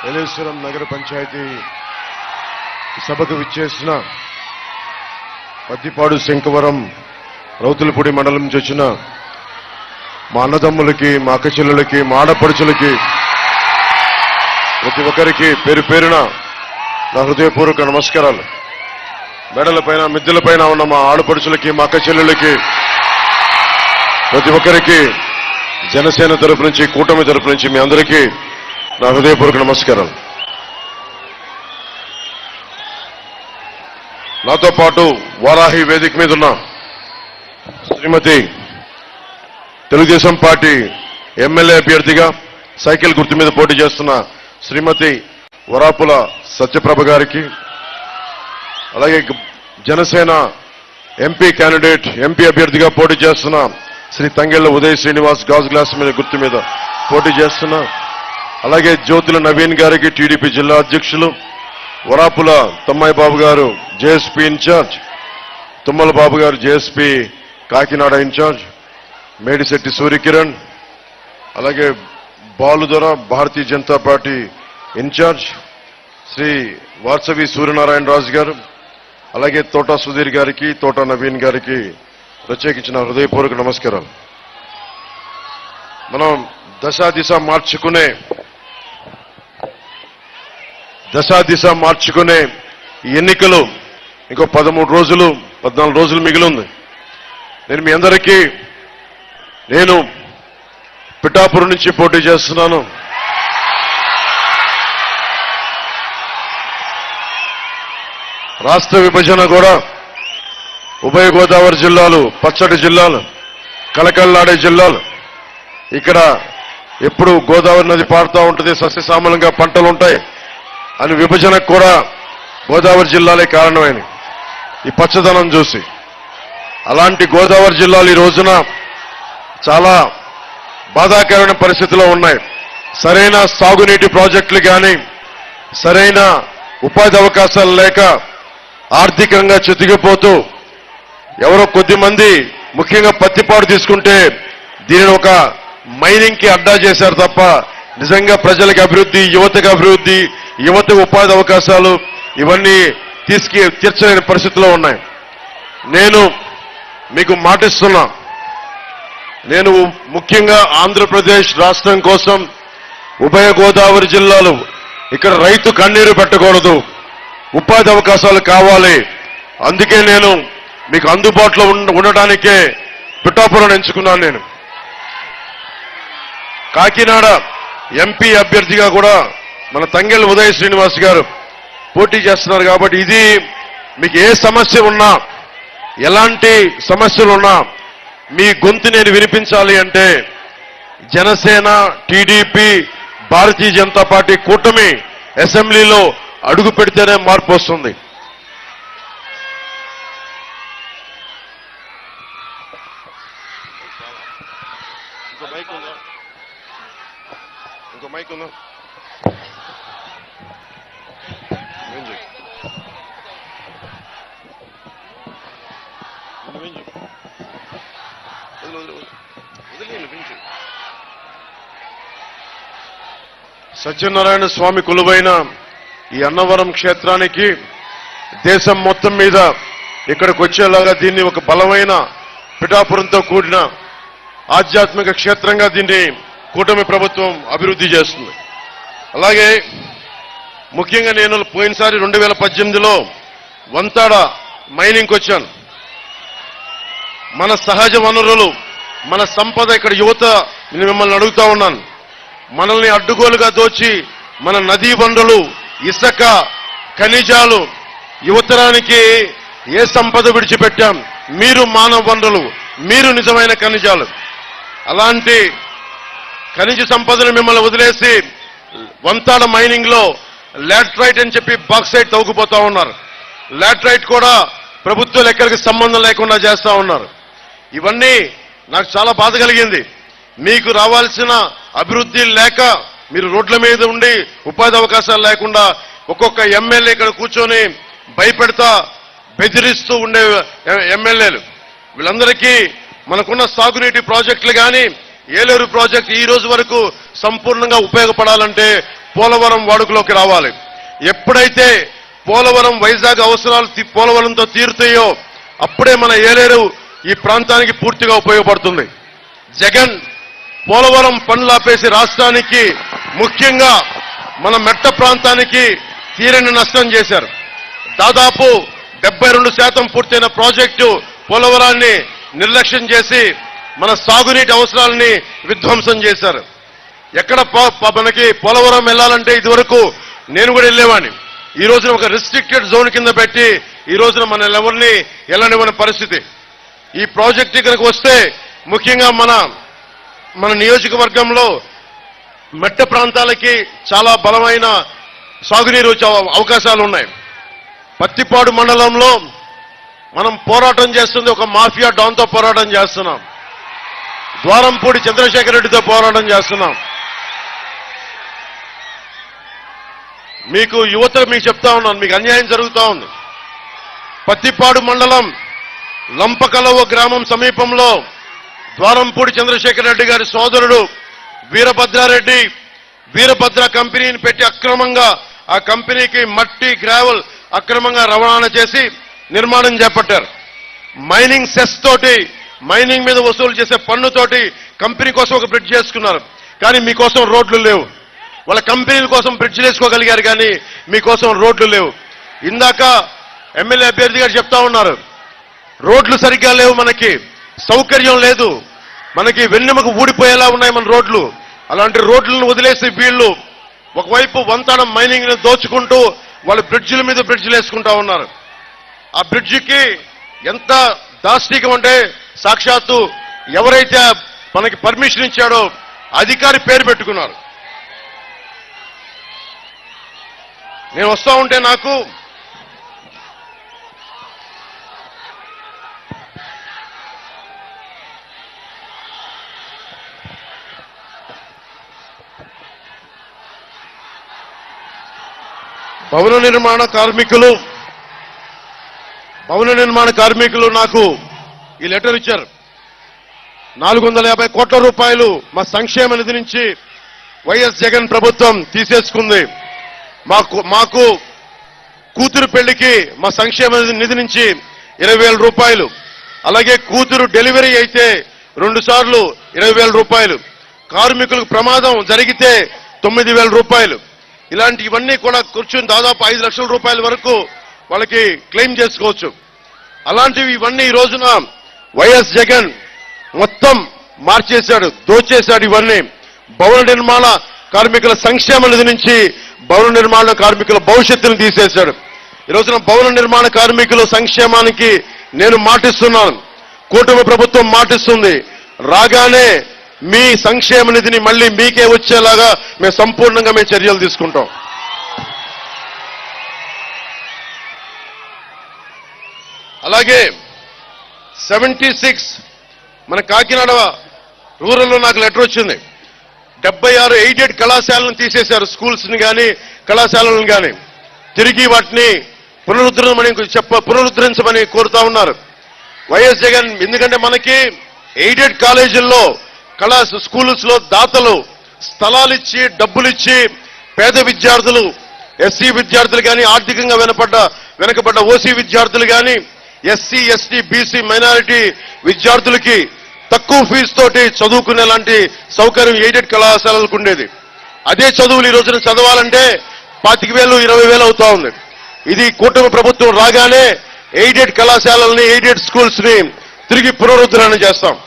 ఏలేశ్వరం నగర పంచాయతీ సభకు విచ్చేసిన పత్తిపాడు శంకవరం రౌతులపూడి మండలం నుంచి వచ్చిన మా అన్నదమ్ములకి, మా అక్క చెల్లెలకి, మా ఆడపడుచులకి ప్రతి ఒక్కరికి పేరు పేరున నా హృదయపూర్వక నమస్కారాలు. మెడలపైన మిద్దెలపైన ఉన్న మా ఆడపడుచులకి, మా అక్క చెల్లెలకి, ప్రతి ఒక్కరికి జనసేన తరపు నుంచి, కూటమి తరపు నుంచి మీ అందరికీ నా హృదయపూర్వక నమస్కారాలు. నాతో పాటు వారాహి వేదిక మీద ఉన్న శ్రీమతి తెలుగుదేశం పార్టీ ఎమ్మెల్యే అభ్యర్థిగా సైకిల్ గుర్తు మీద పోటీ చేస్తున్న శ్రీమతి వరాపుల సత్యప్రభ గారికి, అలాగే జనసేన ఎంపీ క్యాండిడేట్, ఎంపీ అభ్యర్థిగా పోటీ చేస్తున్న శ్రీ తంగెళ్ల ఉదయ్ శ్రీనివాస్ గాజు గ్లాస్ మీద గుర్తు మీద పోటీ చేస్తున్న, అలాగే జ్యోతుల నవీన్ గారికి టీడీపీ జిల్లా అధ్యక్షులు, వరాపుల తమ్మాయి బాబు గారు జేఎస్పీ ఇన్ఛార్జ్, తుమ్మల బాబు గారు జేఎస్పీ కాకినాడ ఇన్ఛార్జ్, మేడిశెట్టి సూర్యకిరణ్, అలాగే బాలుదొర భారతీయ జనతా పార్టీ ఇన్ఛార్జ్ శ్రీ వార్సవి సూర్యనారాయణ రాజు గారు, అలాగే తోటా సుధీర్ గారికి, తోటా నవీన్ గారికి ప్రత్యేకించిన హృదయపూర్వక నమస్కారాలు. మనం దశ దిశ మార్చుకునే ఈ ఎన్నికలు ఇంకో 14 రోజులు మిగిలి ఉంది. నేను మీ అందరికీ నేను పిఠాపురం నుంచి పోటీ చేస్తున్నాను. రాష్ట్ర విభజన కూడా ఉభయ గోదావరి జిల్లాలు, పచ్చటి జిల్లాలు, కలకల్లాడే జిల్లాలు. ఇక్కడ ఎప్పుడు గోదావరి నది పారుతూ ఉంటుంది, సస్యశ్యామలంగా పంటలు ఉంటాయి అని విభజనకు కూడా గోదావరి జిల్లాలే కారణమైనవి. ఈ పచ్చదనం చూసి అలాంటి గోదావరి జిల్లాలు ఈ రోజున చాలా బాధాకరమైన పరిస్థితిలో ఉన్నాయి. సరైన సాగునీటి ప్రాజెక్టులు కానీ, సరైన ఉపాధి అవకాశాలు లేక ఆర్థికంగా చితికిపోతూ ఎవరో కొద్దిమంది, ముఖ్యంగా పత్తిపాడు తీసుకుంటే దీనిని ఒక మైనింగ్ కి అడ్డా చేశారు తప్ప నిజంగా ప్రజలకు అభివృద్ధి, యువతకు అభివృద్ధి, యువత ఉపాధి అవకాశాలు ఇవన్నీ తీర్చలేని పరిస్థితిలో ఉన్నాయి. నేను మీకు మాటిస్తున్నా, నేను ముఖ్యంగా ఆంధ్రప్రదేశ్ రాష్ట్రం కోసం, ఉభయ గోదావరి జిల్లాలు, ఇక్కడ రైతు కన్నీరు పెట్టకూడదు, ఉపాధి అవకాశాలు కావాలి. అందుకే నేను మీకు అందుబాటులో ఉండడానికే పిఠాపురం ఎంచుకున్నాను. నేను కాకినాడ ఎంపీ అభ్యర్థిగా కూడా మన తంగెళ్ల ఉదయ్ శ్రీనివాస్ గారు పోటీ చేస్తున్నారు. కాబట్టి ఇది మీకు ఏ సమస్య ఉన్నా, ఎలాంటి సమస్యలు ఉన్నా మీ గొంతు నేను వినిపించాలి అంటే జనసేన, టీడీపీ, భారతీయ జనతా పార్టీ కూటమి అసెంబ్లీలో అడుగు పెడితేనే మార్పు వస్తుంది. ఇంకో మైక్ ఉందా? సత్యనారాయణ స్వామి కొలువైన ఈ అన్నవరం క్షేత్రానికి దేశం మొత్తం మీద ఇక్కడికి వచ్చేలాగా దీన్ని ఒక బలమైన పిఠాపురంతో కూడిన ఆధ్యాత్మిక క్షేత్రంగా దీన్ని కూటమి ప్రభుత్వం అభివృద్ధి చేస్తుంది. అలాగే ముఖ్యంగా నేను పోయినసారి 2018లో వంతాడ మైనింగ్కి వచ్చాను. మన సహజ వనరులు, మన సంపద, ఇక్కడ యువత, నేను మిమ్మల్ని అడుగుతా ఉన్నాను, మనల్ని అడ్డుగోలుగా దోచి మన నదీ వనరులు, ఇసుక, ఖనిజాలు, యువతరానికి ఏ సంపద విడిచిపెట్టాం? మీరు మానవ వనరులు, మీరు నిజమైన ఖనిజాలు. అలాంటి ఖనిజ సంపదను మిమ్మల్ని వదిలేసి వంతాడ మైనింగ్ లో లాట్రైట్ అని చెప్పి బాక్సైట్ తవ్వుకుపోతా ఉన్నారు. లాట్రైట్ కూడా ప్రభుత్వాలు ఎక్కడికి సంబంధం లేకుండా చేస్తా ఉన్నారు. ఇవన్నీ నాకు చాలా బాధ కలిగింది. మీకు రావాల్సిన అభివృద్ధి లేక మీరు రోడ్ల మీద ఉండి ఉపాధి అవకాశాలు లేకుండా ఒక్కొక్క ఎమ్మెల్యే ఇక్కడ కూర్చొని భయపెడతా, బెదిరిస్తూ ఉండే ఎమ్మెల్యేలు. వీళ్ళందరికీ మనకున్న సాగునీటి ప్రాజెక్టులు కానీ, ఏలేరు ప్రాజెక్టు ఈ రోజు వరకు సంపూర్ణంగా ఉపయోగపడాలంటే పోలవరం వాడుకలోకి రావాలి. ఎప్పుడైతే పోలవరం వైజాగ్ అవసరాలు పోలవరంతో తీరుతాయో అప్పుడే మన ఏలేరు ఈ ప్రాంతానికి పూర్తిగా ఉపయోగపడుతుంది. జగన్ పోలవరం పనులు ఆపేసి రాష్ట్రానికి, ముఖ్యంగా మన మెట్ట ప్రాంతానికి తీరని నష్టం చేశారు. దాదాపు 72% పూర్తయిన ప్రాజెక్టు పోలవరాన్ని నిర్లక్ష్యం చేసి మన సాగునీటి అవసరాలని విధ్వంసం చేశారు. ఎక్కడ మనకి పోలవరం వెళ్ళాలంటే ఇదివరకు నేను కూడా వెళ్ళేవాడిని. ఈ రోజున ఒక రిస్ట్రిక్టెడ్ జోన్ కింద పెట్టి ఈ రోజున మన ఎవరిని వెళ్ళనివ్వని పరిస్థితి. ఈ ప్రాజెక్ట్ ఇక్కడికి వస్తే ముఖ్యంగా మన నియోజకవర్గంలో మెట్ట ప్రాంతాలకి చాలా బలమైన సాగునీరు వచ్చే అవకాశాలు ఉన్నాయి. పత్తిపాడు మండలంలో మనం పోరాటం చేస్తుంది ఒక మాఫియా డాన్తో పోరాటం చేస్తున్నాం. ద్వారంపూడి చంద్రశేఖర్ రెడ్డితో పోరాటం చేస్తున్నాం. మీకు మీకు చెప్తా ఉన్నాను, మీకు అన్యాయం జరుగుతూ ఉంది. పత్తిపాడు మండలం లంపకలవ గ్రామం సమీపంలో ద్వారంపూడి చంద్రశేఖర్ రెడ్డి గారి సోదరుడు వీరభద్రారెడ్డి వీరభద్ర కంపెనీని పెట్టి అక్రమంగా ఆ కంపెనీకి మట్టి గ్రావెల్ అక్రమంగా రవాణా చేసి నిర్మాణం చేపట్టారు. మైనింగ్ సెస్ తోటి, మైనింగ్ మీద వసూలు చేసే పన్నుతోటి కంపెనీ కోసం ఒక బ్రిడ్జ్ చేసుకున్నారు. కానీ మీకోసం రోడ్లు లేవు. వాళ్ళ కంపెనీల కోసం బ్రిడ్జ్లు వేసుకోగలిగారు కానీ మీకోసం రోడ్లు లేవు. ఇందాక ఎమ్మెల్యే అభ్యర్థి గారు చెప్తా ఉన్నారు, రోడ్లు సరిగ్గా లేవు, మనకి సౌకర్యం లేదు, మనకి వెన్నెముక ఊడిపోయేలా ఉన్నాయి మన రోడ్లు. అలాంటి రోడ్లను వదిలేసి వీళ్ళు ఒకవైపు వంతడం మైనింగ్ ని దోచుకుంటూ వాళ్ళు బ్రిడ్జిల మీద బ్రిడ్జిలు వేసుకుంటా ఉన్నారు. ఆ బ్రిడ్జికి ఎంత దాష్టికం అంటే సాక్షాత్తు ఎవరైతే మనకి పర్మిషన్ ఇచ్చాడో అధికారి పేరు పెట్టుకున్నారు. నేను వస్తా ఉంటే నాకు భవన నిర్మాణ కార్మికులు నాకు ఈ లెటర్ ఇచ్చారు. 450 కోట్ల రూపాయలు మా సంక్షేమ నిధి నుంచి వైఎస్ జగన్ ప్రభుత్వం తీసేసుకుంది. మాకు కూతురు పెళ్లికి మా సంక్షేమ నిధి నుంచి 20,000 రూపాయలు, అలాగే కూతురు డెలివరీ అయితే 2 సార్లు 20,000 రూపాయలు, కార్మికులకు ప్రమాదం జరిగితే 9,000 రూపాయలు, ఇలాంటివన్నీ కూడా కూర్చుని దాదాపు 5 లక్షల రూపాయల వరకు వాళ్ళకి క్లెయిమ్ చేసుకోవచ్చు. అలాంటివి ఇవన్నీ ఈ రోజున వైఎస్ జగన్ మొత్తం మార్చేశాడు, దోచేశాడు. ఇవన్నీ భవన నిర్మాణ కార్మికుల సంక్షేమ నిధి నుంచి భవన నిర్మాణ కార్మికుల భవిష్యత్తును తీసేశాడు. ఈ రోజున భవన నిర్మాణ కార్మికుల సంక్షేమానికి నేను మాటిస్తున్నాను, కూటమి ప్రభుత్వం మాటిస్తుంది, రాగానే మీ సంక్షేమ నిధిని మళ్ళీ మీకే వచ్చేలాగా మేము సంపూర్ణంగా చర్యలు తీసుకుంటాం. అలాగే 76 మన కాకినాడ రూరల్లో నాకు లెటర్ వచ్చింది. 76 ఎయిడెడ్ కళాశాలను తీసేశారు, స్కూల్స్ ని కానీ కళాశాలను కానీ. తిరిగి వాటిని పునరుద్ధరించమని కోరుతా ఉన్నారు వైఎస్ జగన్. ఎందుకంటే మనకి ఎయిడెడ్ కాలేజీల్లో స్కూల్స్ లో దాతలు స్థలాలిచ్చి డబ్బులిచ్చి పేద విద్యార్థులు, ఎస్సీ విద్యార్థులు కానీ, ఆర్థికంగా వెనకబడ్డ ఓసీ విద్యార్థులు కానీ, ఎస్సీ ఎస్టీ బీసీ మైనారిటీ విద్యార్థులకి తక్కువ ఫీజు తోటి చదువుకునేలాంటి సౌకర్యం ఎయిడెడ్ కళాశాలలకు ఉండేది. అదే చదువులు ఈ రోజున చదవాలంటే 25,000 20,000 అవుతా ఉంది. ఇది కూటమి ప్రభుత్వం రాగానే ఎయిడెడ్ కళాశాలల్ని, ఎయిడెడ్ స్కూల్స్ ని తిరిగి పునరుద్ధరణ చేస్తాం.